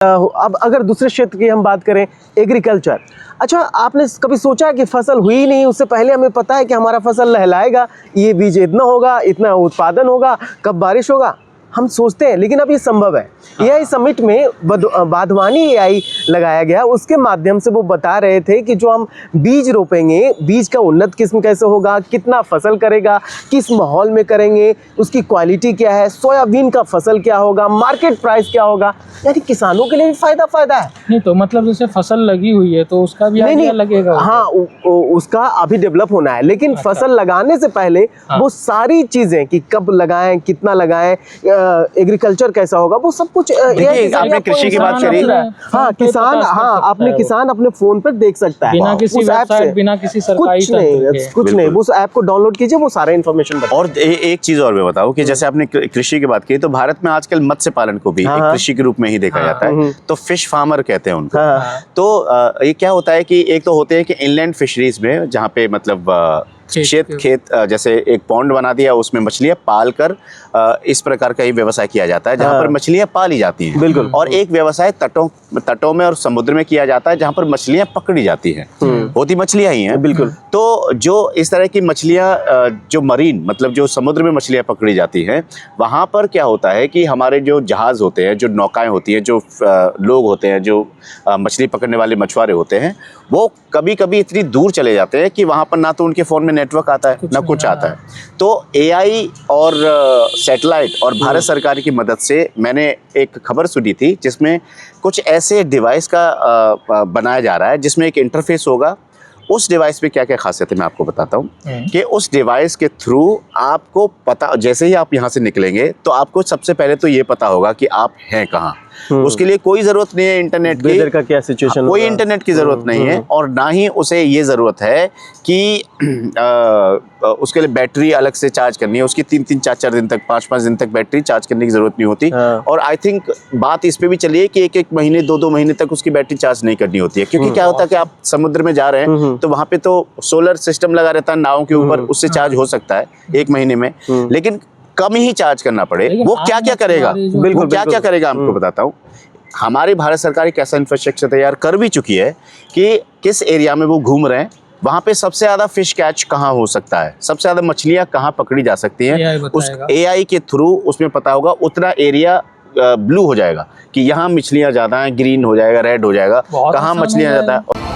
अब अगर दूसरे क्षेत्र की हम बात करें, एग्रीकल्चर। अच्छा, आपने कभी सोचा कि फसल हुई नहीं, उससे पहले हमें पता है कि हमारा फसल लहलाएगा, ये बीज इतना होगा, इतना उत्पादन होगा, कब बारिश होगा, हम सोचते हैं, लेकिन अब ये संभव है। एआई समिट में बाधवानी एआई लगाया गया, उसके माध्यम से वो बता रहे थे कि जो हम बीज रोपेंगे, बीज का उन्नत किस्म कैसे होगा, कितना फसल करेगा, किस माहौल में करेंगे, उसकी क्वालिटी क्या है, सोयाबीन का फसल क्या होगा, मार्केट प्राइस क्या होगा, यानी किसानों के लिए भी फायदा है। नहीं तो मतलब जैसे फसल लगी हुई है तो उसका भी आइडिया लगेगा। हाँ, उसका अभी डेवलप होना है, लेकिन फसल लगाने से पहले वो सारी चीजें कि कब लगाएं, कितना लगाएं, एग्रीकल्चर कैसा होगा, वो सब कुछ आपने कृषि की बात करी। हाँ, किसान, हाँ, अपने किसान अपने फोन पर देख सकता है, बिना किसी वेबसाइट, बिना किसी सरकारी कुछ नहीं, उस ऐप को डाउनलोड कीजिए, वो सारा इन्फॉर्मेशन बताए। और एक चीज और मैं बताऊं कि जैसे आपने कृषि की बात की, तो भारत में आजकल मत्स्य पालन को भी एक कृषि के रूप में ही देखा जाता है, तो फिश फार्मर कहते हैं उनको। तो ये क्या होता है कि एक तो होते हैं कि इनलैंड फिशरीज में, जहाँ पे मतलब खेत जैसे एक पॉन्ड बना दिया, उसमें मछलियां पाल कर इस प्रकार का ही व्यवसाय किया जाता है, जहाँ पर मछलियां पाली जाती हैं। बिल्कुल। और एक व्यवसाय तटों में और समुद्र में किया जाता है, जहाँ पर मछलियां पकड़ी जाती हैं, होती मछलियां ही हैं। बिल्कुल। तो जो इस तरह की मछलियां, जो मरीन मतलब जो समुद्र में मछलियां पकड़ी जाती हैं, वहाँ पर क्या होता है कि हमारे जो जहाज होते हैं, जो नौकाएं होती हैं, जो लोग होते हैं, जो मछली पकड़ने वाले मछुआरे होते हैं, वो कभी कभी इतनी दूर चले जाते हैं कि वहाँ पर ना तो उनके फ़ोन में नेटवर्क आता है, ना कुछ आता है। तो एआई और सैटेलाइट और भारत सरकार की मदद से मैंने एक खबर सुनी थी, जिसमें कुछ ऐसे डिवाइस का बनाया जा रहा है, जिसमें एक इंटरफेस होगा। उस डिवाइस पे क्या क्या खासियत है मैं आपको बताता हूँ कि उस डिवाइस के थ्रू आपको पता, जैसे ही आप यहाँ से निकलेंगे तो आपको सबसे पहले तो ये पता होगा कि आप हैं कहाँ। उसके लिए कोई जरूरत नहीं है इंटरनेट की, वेदर का क्या सिचुएशन, कोई इंटरनेट की जरूरत नहीं है, और ना ही उसे ये जरूरत है कि उसके लिए बैटरी अलग से चार्ज करनी है। उसकी 3-3, 4-4 दिन तक, 5-5 दिन तक बैटरी चार्ज करने की जरूरत नहीं होती। और आई थिंक बात इस पे भी चली है कि 1-1 महीने, 2-2 महीने तक उसकी बैटरी चार्ज नहीं करनी होती है, क्योंकि क्या होता है कि आप समुद्र में जा रहे हैं तो वहाँ पे तो सोलर सिस्टम लगा रहता है नाव के ऊपर, उससे चार्ज हो सकता है 1 महीने में, लेकिन कम ही चार्ज करना पड़े। वो क्या क्या करेगा, बिल्कुल क्या क्या करेगा आपको बताता हूँ। हमारी भारत सरकार एक ऐसा इंफ्रास्ट्रक्चर तैयार कर भी चुकी है कि किस एरिया में वो घूम रहे हैं, वहाँ पे सबसे ज़्यादा फिश कैच कहाँ हो सकता है, सबसे ज़्यादा मछलियाँ कहाँ पकड़ी जा सकती हैं, उस एआई के थ्रू उसमें पता होगा, उतना एरिया ब्लू हो जाएगा कि यहाँ मछलियाँ ज़्यादा हैं, ग्रीन हो जाएगा, रेड हो जाएगा, कहाँ मछलियाँ ज़्यादा है।